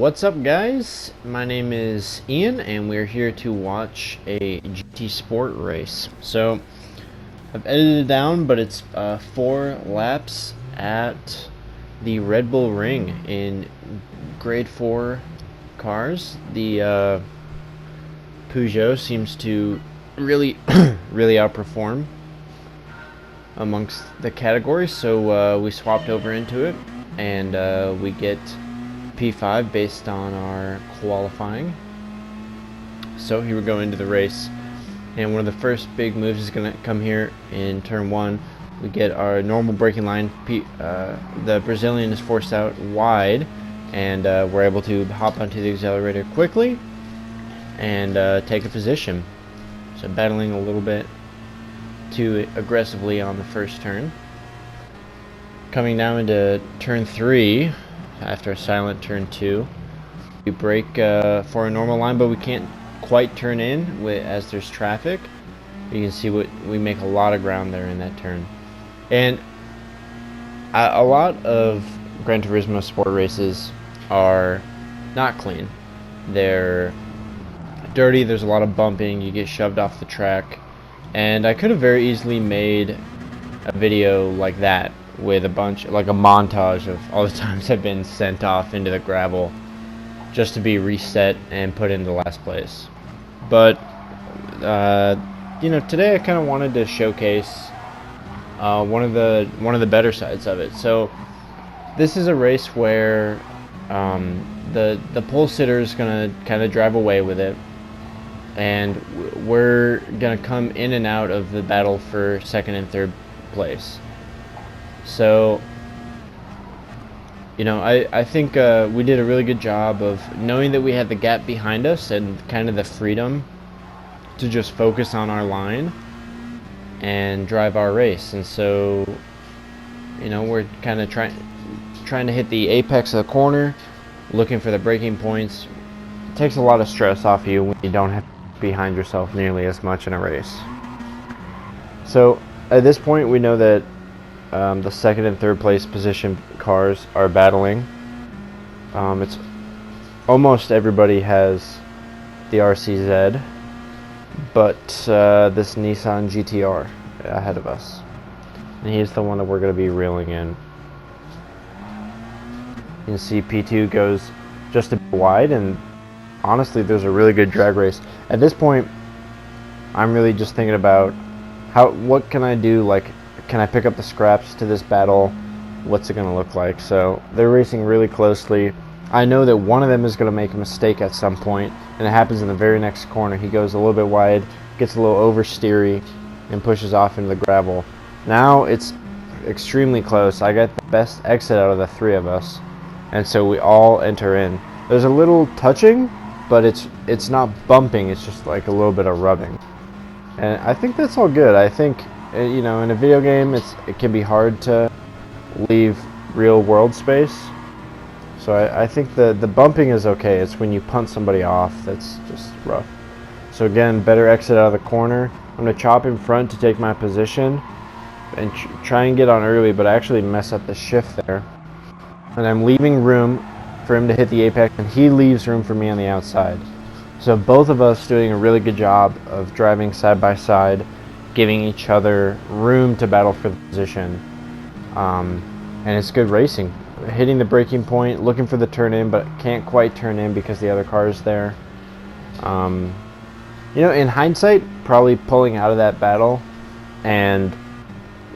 What's up, guys? My name is Ian and we're here to watch a GT Sport race. So I've edited it down, but it's 4 laps at the Red Bull Ring in grade 4 cars. The Peugeot seems to really really outperform amongst the categories, so we swapped over into it, and we get P5 based on our qualifying. So here we go into the race, and one of the first big moves is going to come here in turn 1. We get our normal braking line. The Brazilian is forced out wide, and we're able to hop onto the accelerator quickly and take a position. So battling a little bit too aggressively on the first turn. Coming down into turn 3, after a silent turn 2, we brake for a normal line, but we can't quite turn in as there's traffic. You can see we make a lot of ground there in that turn. And a lot of Gran Turismo sport races are not clean. They're dirty, there's a lot of bumping, you get shoved off the track, and I could have very easily made a video like that, with a bunch, like a montage of all the times I've been sent off into the gravel just to be reset and put into last place. But today I kind of wanted to showcase one of the better sides of it. So this is a race where the pole sitter is gonna kind of drive away with it, and we're gonna come in and out of the battle for second and third place. So, I think we did a really good job of knowing that we had the gap behind us and kind of the freedom to just focus on our line and drive our race. And so, we're kind of trying to hit the apex of the corner, looking for the braking points. It takes a lot of stress off you when you don't have behind yourself nearly as much in a race. So at this point, we know that the second and third place position cars are battling. It's almost everybody has the RCZ, but this Nissan GTR ahead of us, and he's the one that we're going to be reeling in. You can see P2 goes just a bit wide, and honestly, there's a really good drag race. At this point, I'm really just thinking about what can I do, like, can I pick up the scraps to this battle? What's it going to look like? So they're racing really closely. I know that one of them is going to make a mistake at some point, and it happens in the very next corner. He goes a little bit wide, gets a little oversteery, and pushes off into the gravel. Now it's extremely close. I got the best exit out of the 3 of us, and so we all enter in. There's a little touching, but it's not bumping. It's just like a little bit of rubbing, and I think that's all good. I think, in a video game, it can be hard to leave real world space. So I think the bumping is okay. It's when you punt somebody off that's just rough. So again, better exit out of the corner. I'm going to chop in front to take my position and try and get on early, but I actually mess up the shift there. And I'm leaving room for him to hit the apex, and he leaves room for me on the outside. So both of us doing a really good job of driving side by side, giving each other room to battle for the position, and it's good racing. Hitting the braking point, looking for the turn in, but can't quite turn in because the other car is there. In hindsight, probably pulling out of that battle and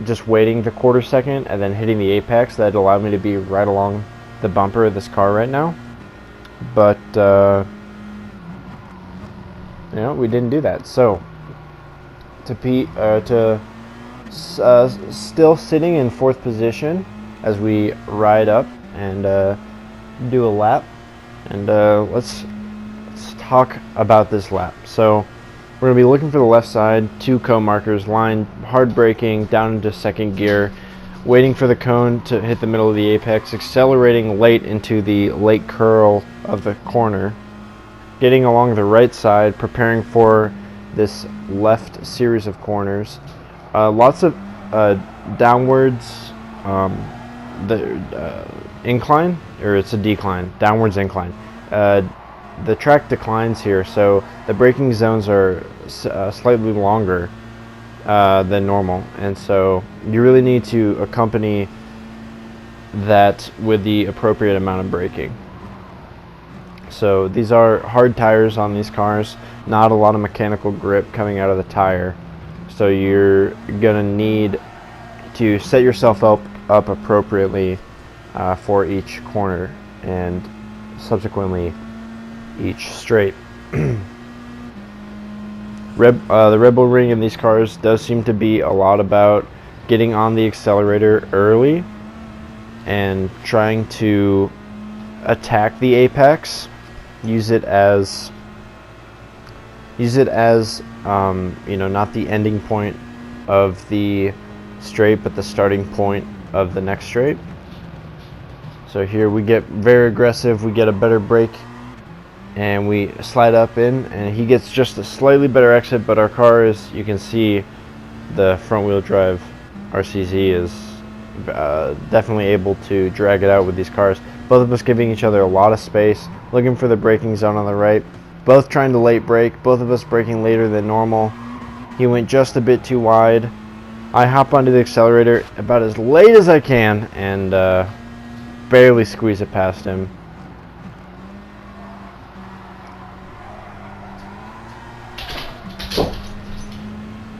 just waiting the quarter second and then hitting the apex, that allowed me to be right along the bumper of this car right now. But we didn't do that. So still sitting in 4th position as we ride up and do a lap, and let's talk about this lap. So we're going to be looking for the left side, 2 cone markers, line, hard braking down into 2nd gear, waiting for the cone to hit the middle of the apex, accelerating late into the late curl of the corner, getting along the right side, preparing for this left series of corners. Lots of downwards, the incline, or it's a decline, downwards incline. the track declines here, so the braking zones are slightly longer than normal, and so you really need to accompany that with the appropriate amount of braking. So these are hard tires on these cars, not a lot of mechanical grip coming out of the tire, so you're gonna need to set yourself up appropriately for each corner and subsequently each straight. The Red Bull Ring in these cars does seem to be a lot about getting on the accelerator early and trying to attack the apex, use it as not the ending point of the straight, but the starting point of the next straight. So here we get very aggressive, we get a better brake, and we slide up in, and he gets just a slightly better exit, but our car is, you can see the front wheel drive RCZ is definitely able to drag it out with these cars. Both of us giving each other a lot of space, looking for the braking zone on the right, both trying to late brake, both of us braking later than normal. He went just a bit too wide. I hop onto the accelerator about as late as I can and barely squeeze it past him.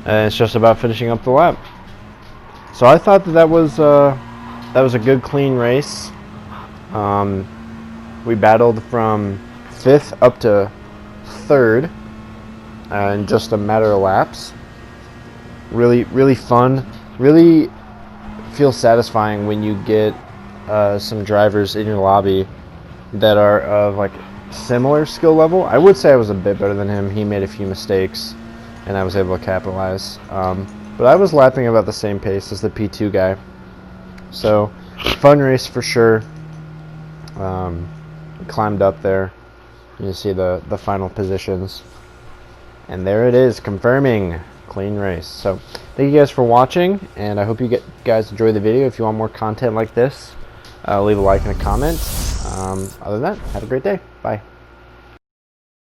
And it's just about finishing up the lap. So I thought that was a good, clean race. We battled from 5th up to 3rd in just a matter of laps. Really fun. Really feels satisfying when you get some drivers in your lobby that are of like similar skill level. I would say I was a bit better than him. He made a few mistakes, and I was able to capitalize. But I was lapping about the same pace as the P2 guy. So, fun race for sure. Climbed up there. You see the final positions. And there it is, confirming clean race. So, thank you guys for watching, and I hope you guys enjoy the video. If you want more content like this, leave a like and a comment. Other than that, have a great day. Bye.